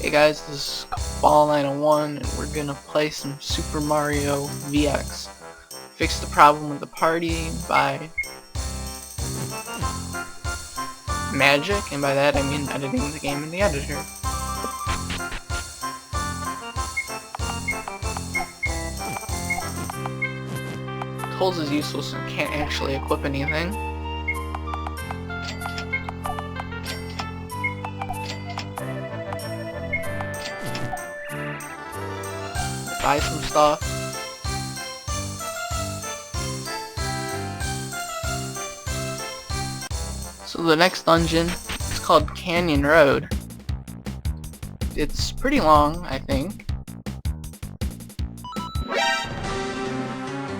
Hey guys, this is Ball 901 and we're gonna play some Super Mario VX. Fix the problem with the party by magic, and by that I mean editing the game in the editor. Tools is useless and can't actually equip anything. Buy some stuff. So the next dungeon is called Canyon Road. It's pretty long, I think.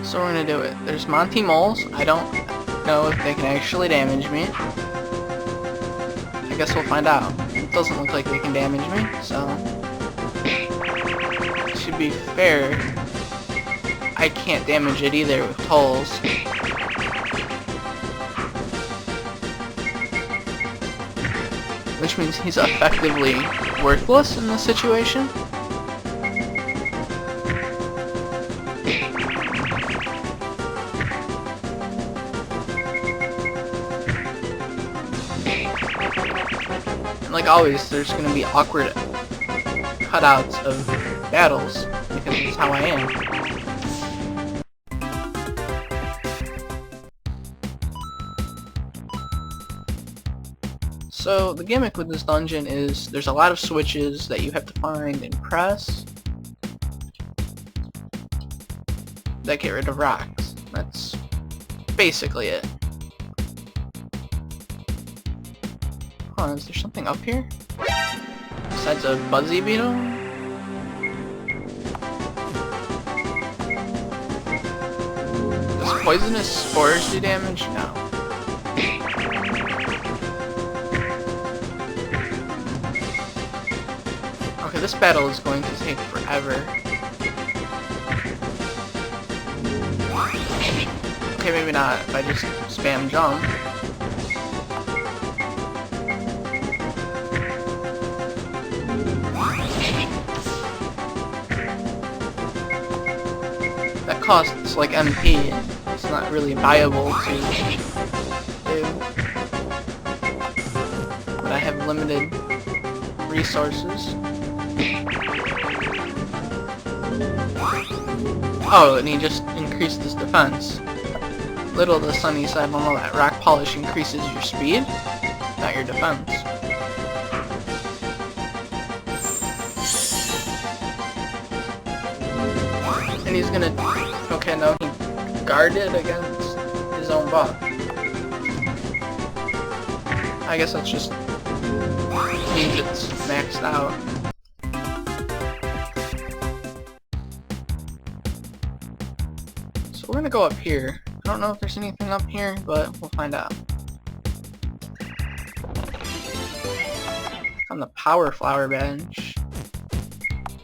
So we're gonna do it. There's Monty Moles. I don't know if they can actually damage me. I guess we'll find out. It doesn't look like they can damage me, so to be fair, I can't damage it either with tolls. Which means he's effectively worthless in this situation. And like always, there's gonna be awkward cutouts of battles, because that's how I am. So the gimmick with this dungeon is there's a lot of switches that you have to find and press that get rid of rocks. That's basically it. Hold on, is there something up here? Besides a Buzzy Beetle? Does poisonous spores do damage? No. Okay, this battle is going to take forever. Okay, maybe not if I just spam jump. That costs like MP. It's not really viable to do. But I have limited resources. Oh, and he just increased his defense. Little does Sunny said, well, no, that rock polish increases your speed, not your defense. And he's gonna... Okay, no, he guarded against his own buff. I guess that's just means it's maxed out. So we're gonna go up here. I don't know if there's anything up here, but we'll find out. On the power flower bench.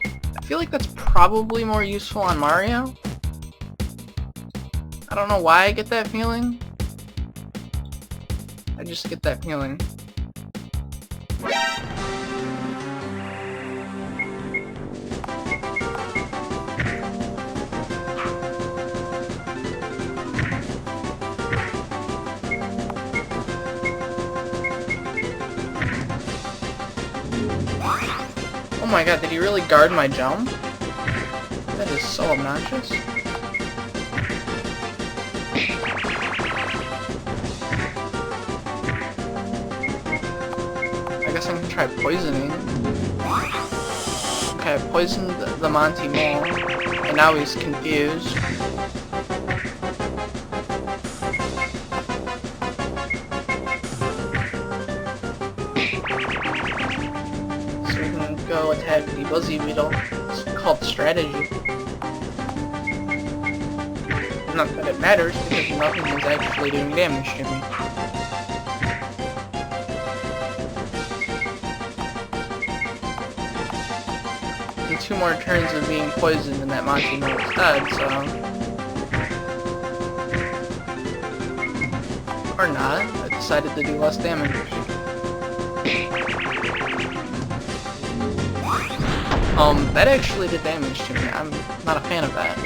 I feel like that's probably more useful on Mario. I don't know why I get that feeling. I just get that feeling. Oh my god, did he really guard my jump? That is so obnoxious. I guess I can try poisoning. Okay, I poisoned the Monte Mole, and now he's confused. Go attack the Buzzy Beetle. It's called strategy. Not that it matters, because nothing is actually doing damage to me. And 2 more turns of being poisoned and that Monty Mole is dead, so... Or not. I decided to do less damage. That actually did damage to me. I'm not a fan of that.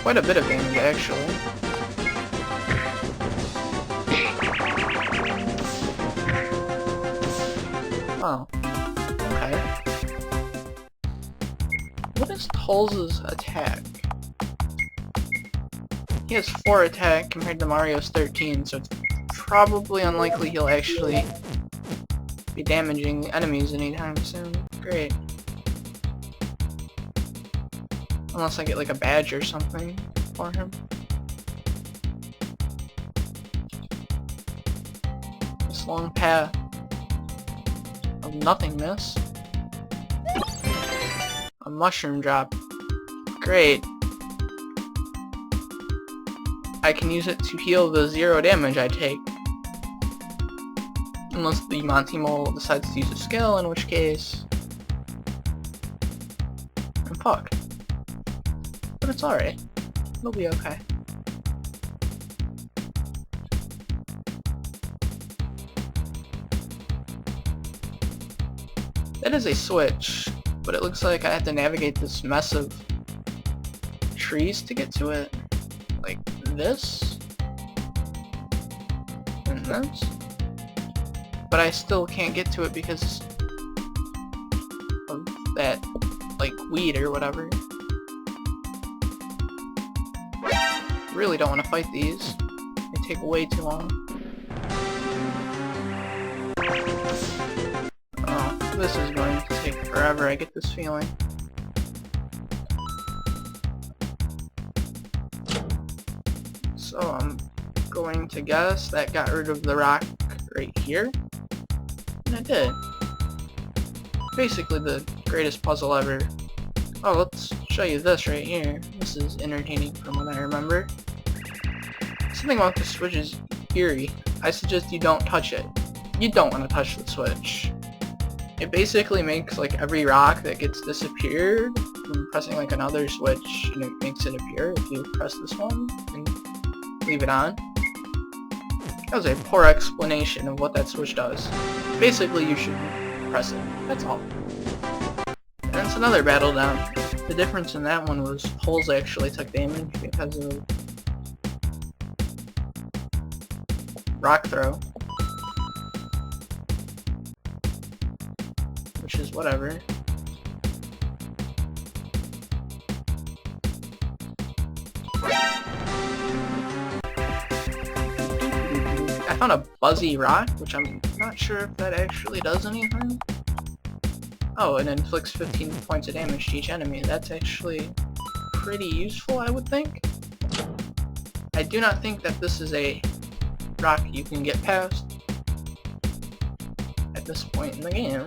Quite a bit of damage, actually. Oh. Okay. What is Tul's attack? He has 4 attack compared to Mario's 13, so it's probably unlikely he'll actually be damaging enemies anytime soon. Great. Unless I get like a badge or something for him. This long path of nothingness. A mushroom drop. Great. I can use it to heal the 0 damage I take. Unless the Monty Mole decides to use a skill, in which case I'm fucked. But it's alright. It'll be okay. That is a switch, but it looks like I have to navigate this mess of trees to get to it. Like this. And this. But I still can't get to it because of that, like, weed or whatever. Really don't want to fight these. They take way too long. Oh, this is going to take forever, I get this feeling. So I'm going to guess that got rid of the rock right here. And I did. Basically the greatest puzzle ever. Oh, let's show you this right here. This is entertaining from what I remember. Something about the switch is eerie. I suggest you don't touch it. You don't want to touch the switch. It basically makes like every rock that gets disappeared from pressing like another switch, and it makes it appear if you press this one and leave it on. That was a poor explanation of what that switch does. Basically, you should press it. That's all. And it's another battle down. The difference in that one was Poles actually took damage because of rock throw. Which is whatever. I found a Buzzy rock, which I'm not sure if that actually does anything. Oh, it inflicts 15 points of damage to each enemy. That's actually pretty useful, I would think. I do not think that this is a rock you can get past at this point in the game.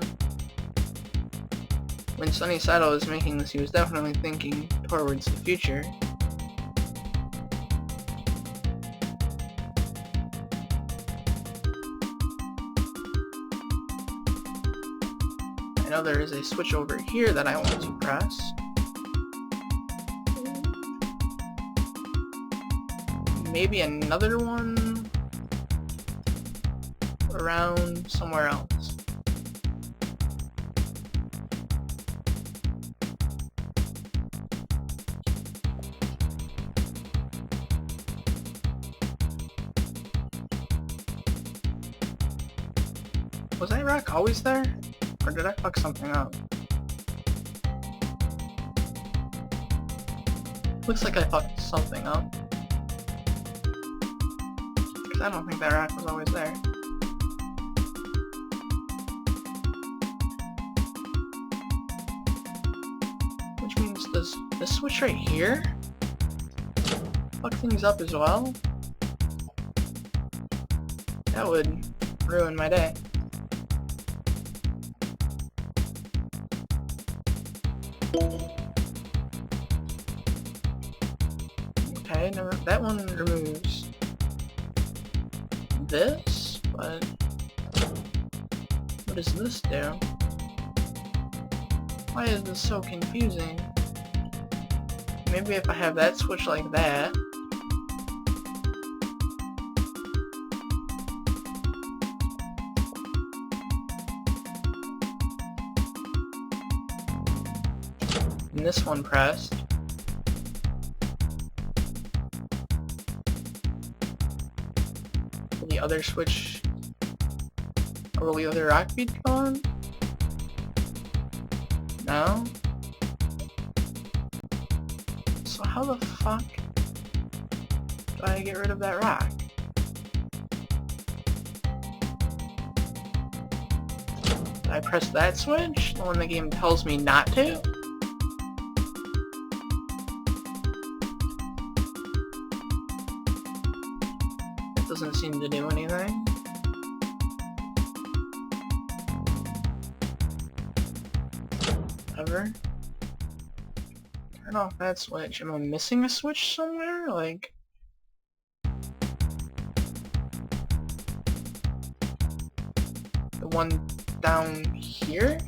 When Sunny Saddle was making this, he was definitely thinking towards the future. I know there is a switch over here that I want to press. Maybe another one around somewhere else. Was that rock always there? Or did I fuck something up? Looks like I fucked something up. Because I don't think that rock was always there. Which means does this switch right here fuck things up as well? That would ruin my day. Okay, no, that one removes this, but what does this do? Why is this so confusing? Maybe if I have that switch like that. and this one pressed. Will the other switch, or will the other rock bead go on? No? So how the fuck do I get rid of that rock? Did I press that switch? The one the game tells me not to? It doesn't seem to do anything. Whatever. Turn off that switch. Am I missing a switch somewhere? Like... the one down here?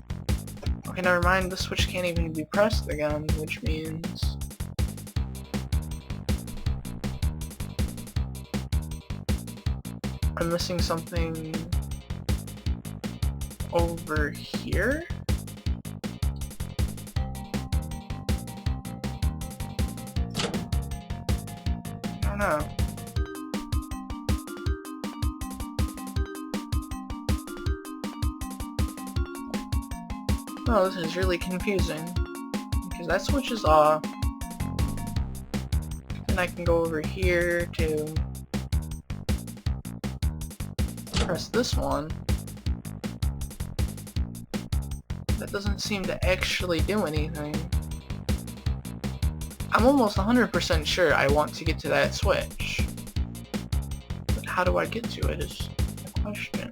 Okay, never mind. The switch can't even be pressed again, which means... I'm missing something... over here? I don't know. Oh, this is really confusing. Because that switch is off. Then I can go over here to press this one. That doesn't seem to actually do anything. I'm almost 100% sure I want to get to that switch. But how do I get to it is the question.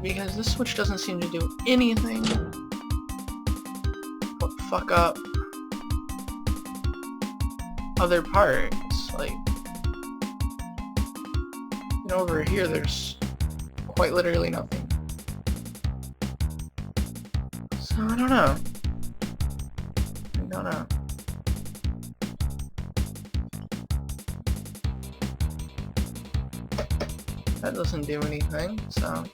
Because this switch doesn't seem to do anything but fuck up other parts. Like, and over here there's quite literally nothing. So I don't know. I don't know. That doesn't do anything, so...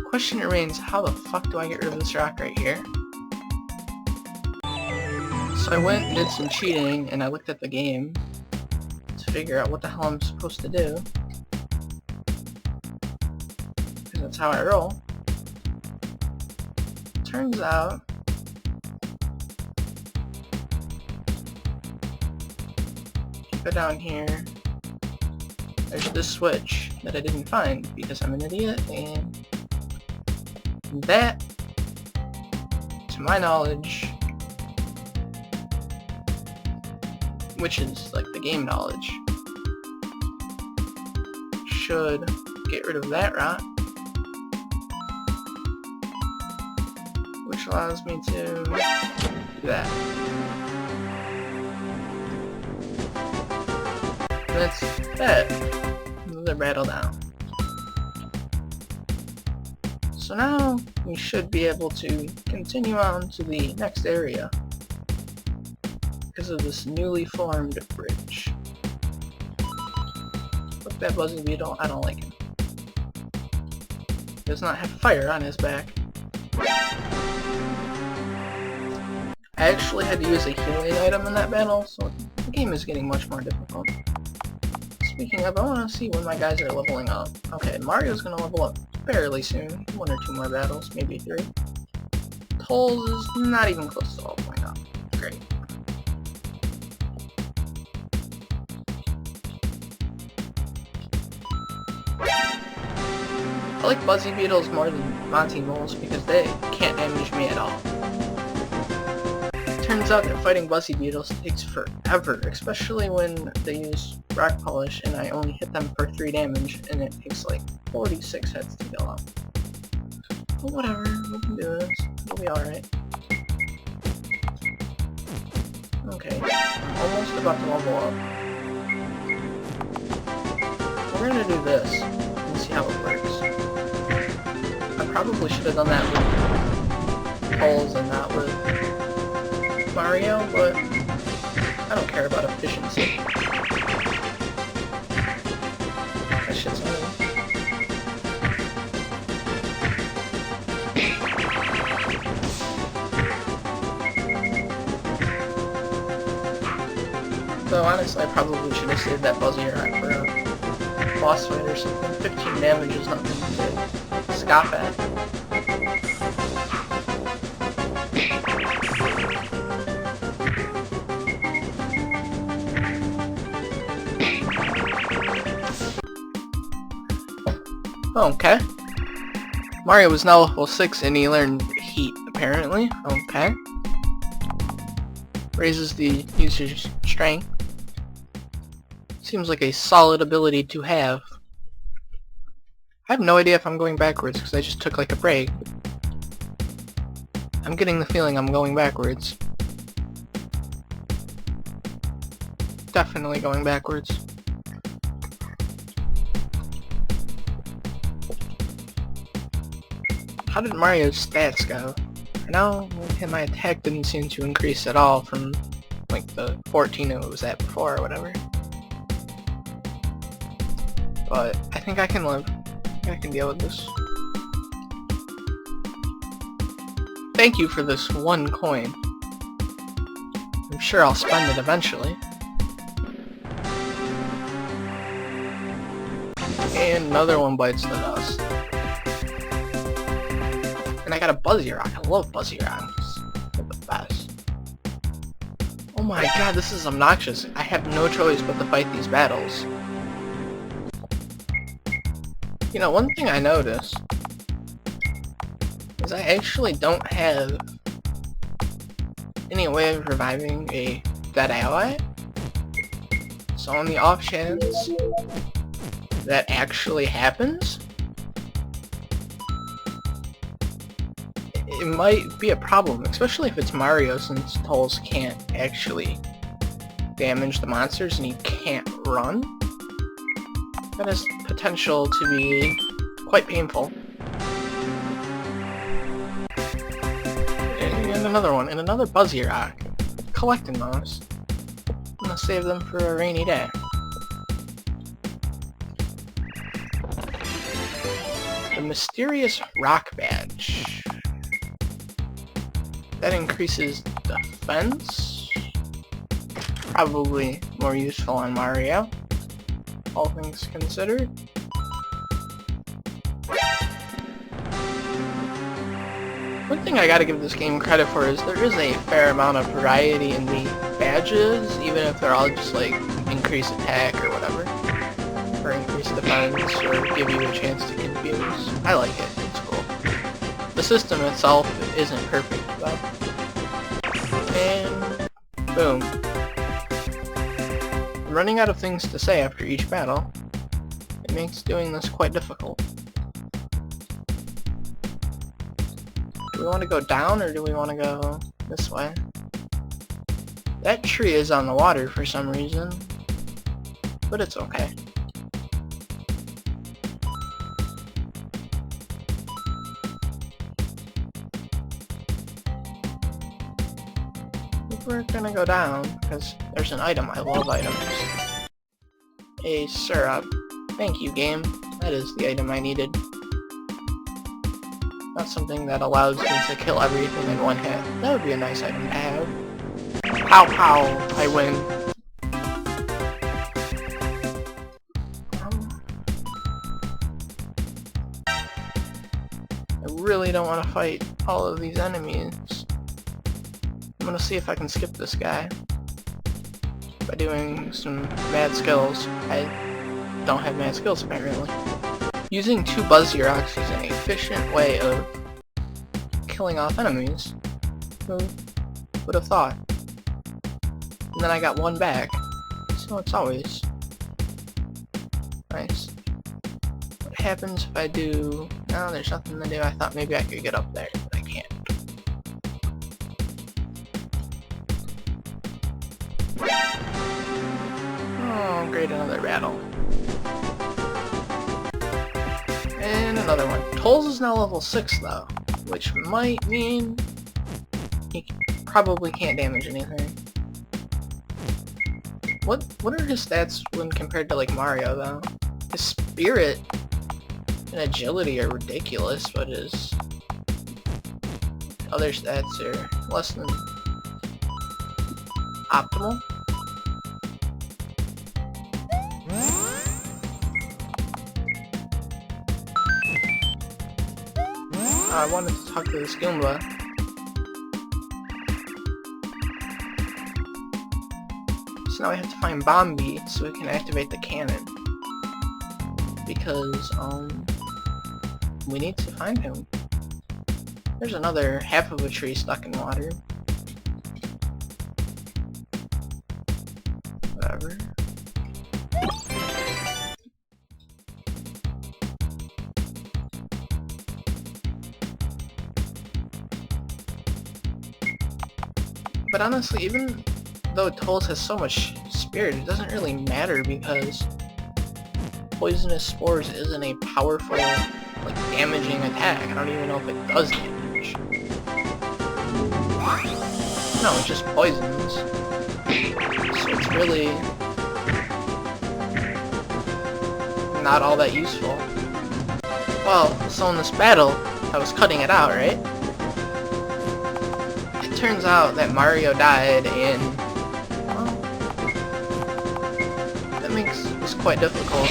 Question remains, how the fuck do I get rid of this rock right here? So I went and did some cheating, and I looked at the game to figure out what the hell I'm supposed to do. Because that's how I roll. Turns out... if you go down here, there's this switch that I didn't find because I'm an idiot, and... that, to my knowledge, which is like the game knowledge, should get rid of that rock, which allows me to do that. And that's that. Another battle down. So now we should be able to continue on to the next area because of this newly formed bridge. Look, that Buzzy Beetle, I don't like him. He does not have fire on his back. I actually had to use a healing item in that battle, so the game is getting much more difficult. Speaking of, I want to see when my guys are leveling up. Okay, Mario's gonna level up fairly soon. 1 or 2 more battles, maybe 3. Tolls is not even close to leveling up. Great. I like Buzzy Beetles more than Monty Moles because they can't damage me at all. Turns out that fighting Buzzy Beetles takes forever, especially when they use rock polish and I only hit them for 3 damage and it takes like 46 hits to kill them. But whatever, we can do this. We'll be alright. Okay, I'm almost about to level up. We're we're gonna do this and see how it works. I probably should have done that with Poles and not with Mario, but I don't care about efficiency. That shit's annoying. So honestly, I probably should have saved that Buzzy Rock for a boss fight or something. 15 damage is nothing to scoff at. Okay. Mario was now level 6 and he learned Heat, apparently. Okay. Raises the user's strength. Seems like a solid ability to have. I have no idea if I'm going backwards because I just took like a break. I'm getting the feeling I'm going backwards. Definitely going backwards. How did Mario's stats go? I know my attack didn't seem to increase at all from like the 14 it was at before or whatever. But I think I can live. I can deal with this. Thank you for this 1 coin. I'm sure I'll spend it eventually. And another one bites the dust. And I got a Buzzy Rock. I love Buzzy Rocks. They're the best. Oh my god, this is obnoxious. I have no choice but to fight these battles. You know, one thing I noticed is I actually don't have any way of reviving a dead ally. So on the off chance that actually happens, it might be a problem, especially if it's Mario, since Toles can't actually damage the monsters and he can't run. That has potential to be quite painful. And another one, and another Buzzy Rock. Collecting those. I'm gonna save them for a rainy day. The Mysterious Rock Badge. That increases defense. Probably more useful on Mario, all things considered. One thing I gotta give this game credit for is there is a fair amount of variety in the badges, even if they're all just like increase attack or whatever. Or increase defense, or give you a chance to confuse. I like it, it's cool. The system itself isn't perfect though. And boom. I'm running out of things to say after each battle. It makes doing this quite difficult. Do we want to go down or do we want to go this way? That tree is on the water for some reason, but it's okay. We're gonna go down because there's an item. I love items. A syrup. Thank you, game. That is the item I needed. Not something that allows me to kill everything in one hit. That would be a nice item to have. Pow pow! I win. I really don't want to fight all of these enemies. I'm gonna see if I can skip this guy by doing some mad skills. I don't have mad skills apparently. Using 2 Buzzy Rocks is an efficient way of killing off enemies. Who would have thought? And then I got 1 back, so it's always nice. What happens if I do... No, there's nothing to do. I thought maybe I could get up there, but I can't. Oh, great, another battle. Pulse is now level 6 though, which might mean he probably can't damage anything. What are his stats when compared to like Mario though? His spirit and agility are ridiculous, but his other stats are less than optimal. I wanted to talk to this Goomba. So now we have to find Bombi so we can activate the cannon. Because, we need to find him. There's another half of a tree stuck in water. Whatever. But honestly, even though Toles has so much spirit, it doesn't really matter because poisonous spores isn't a powerful, like, damaging attack. I don't even know if it does damage. No, it just poisons. So it's really not all that useful. Well, so in this battle, I was cutting it out, right? It turns out that Mario died and, well, that makes this quite difficult.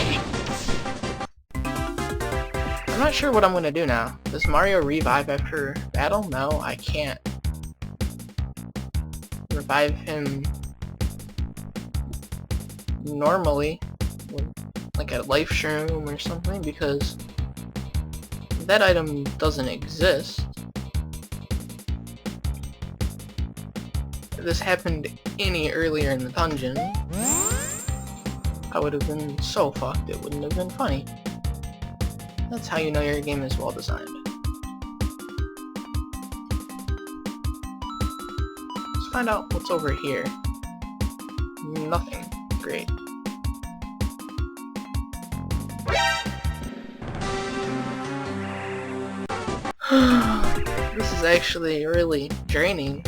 I'm not sure what I'm gonna do now. Does Mario revive after battle? No, I can't revive him normally, like a life shroom or something, because that item doesn't exist. If this happened any earlier in the dungeon, I would have been so fucked it wouldn't have been funny. That's how you know your game is well designed. Let's find out what's over here. Nothing. Great. This is actually really draining.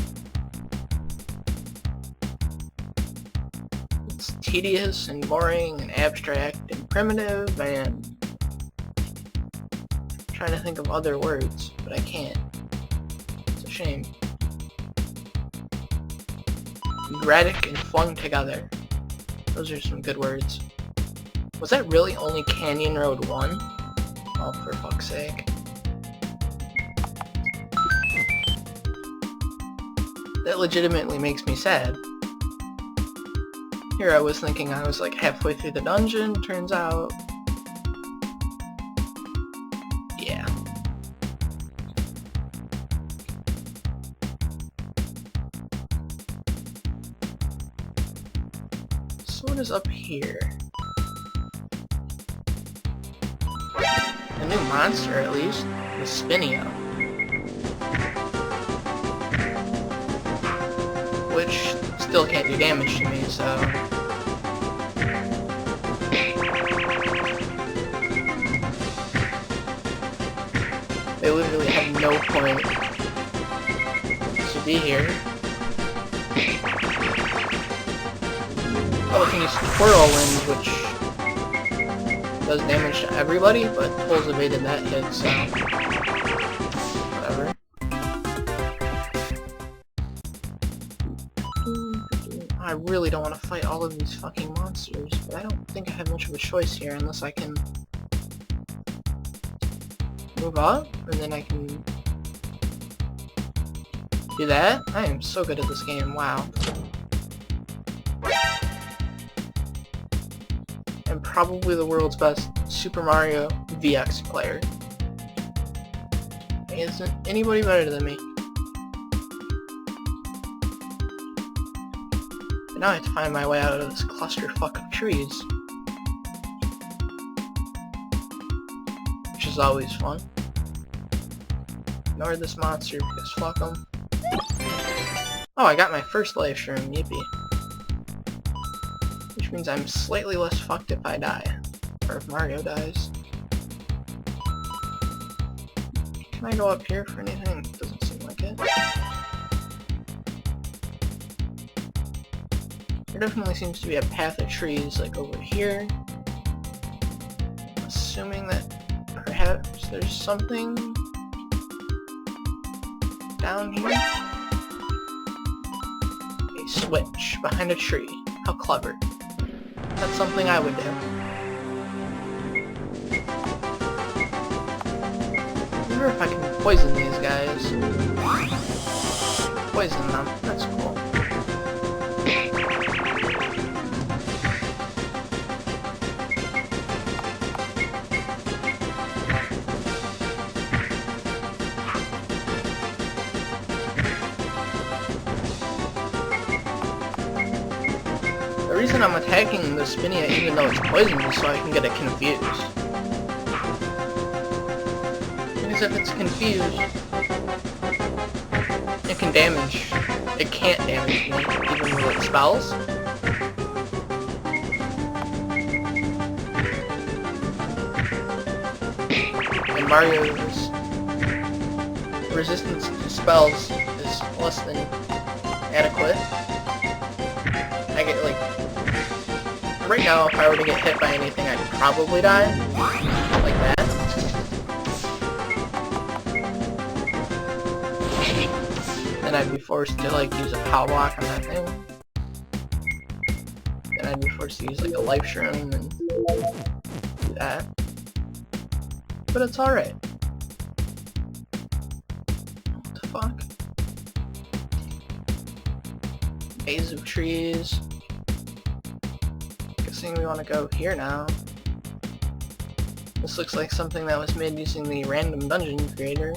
It's tedious and boring and abstract and primitive and trying to think of other words, but I can't. It's a shame. Erratic and flung together. Those are some good words. Was that really only Canyon Road 1? Oh, for fuck's sake. That legitimately makes me sad. Here I was thinking I was like halfway through the dungeon, turns out... yeah. So what is up here? A new monster at least. The Spinio. Which still can't do damage to me, so... they literally have no point to be here. Oh, we can use Whirlwind, which does damage to everybody, but Toles evaded that hit, so... whatever. I really don't want to fight all of these fucking monsters, but I don't think I have much of a choice here unless I can move up, and then I can do that. I am so good at this game, wow. I'm probably the world's best Super Mario VX player. Isn't anybody better than me? But now I have to find my way out of this clusterfuck of trees. Which is always fun. Ignore this monster because fuck him. Oh, I got my first life shroom, yippee. Which means I'm slightly less fucked if I die. Or if Mario dies. Can I go up here for anything? Doesn't seem like it. There definitely seems to be a path of trees, like over here. Assuming that perhaps there's something down here. A switch behind a tree. How clever. That's something I would do. I wonder if I can poison these guys. Poison them. That's cool. The reason I'm attacking the Spinia even though it's poisoned is so I can get it confused. Because if it's confused, it can damage. It can't damage me, even with its spells. And Mario's resistance to spells is less than adequate. I get like... Right now, if I were to get hit by anything, I'd probably die. Like that. Then I'd be forced to like use a power block on that thing. Then I'd be forced to use like a life shroom and do that. But it's alright. What the fuck? Maze of trees. Guessing we want to go here now. This looks like something that was made using the random dungeon creator.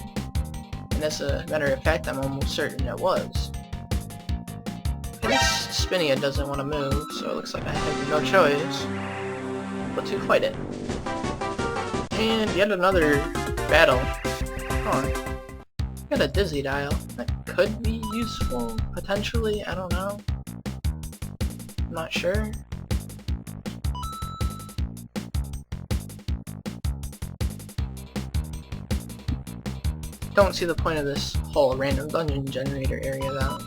And as a matter of fact, I'm almost certain it was. And this Spinia doesn't want to move, so it looks like I have no choice but to fight it. And yet another battle. Huh. Got a dizzy dial. That could be useful, potentially, I don't know. I'm not sure. Don't see the point of this whole random dungeon generator area though.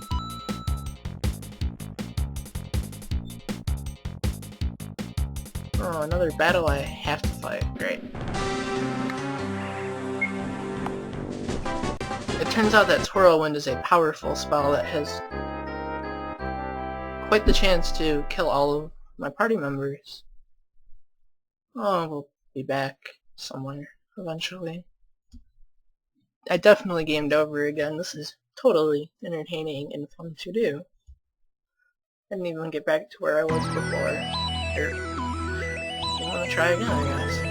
Oh, another battle I have to fight. Great. It turns out that Twirlwind is a powerful spell that has quite the chance to kill all of my party members. Oh, we'll be back somewhere eventually. I definitely gamed over again. This is totally entertaining and fun to do. I didn't even get back to where I was before. I'm gonna try again, I guess.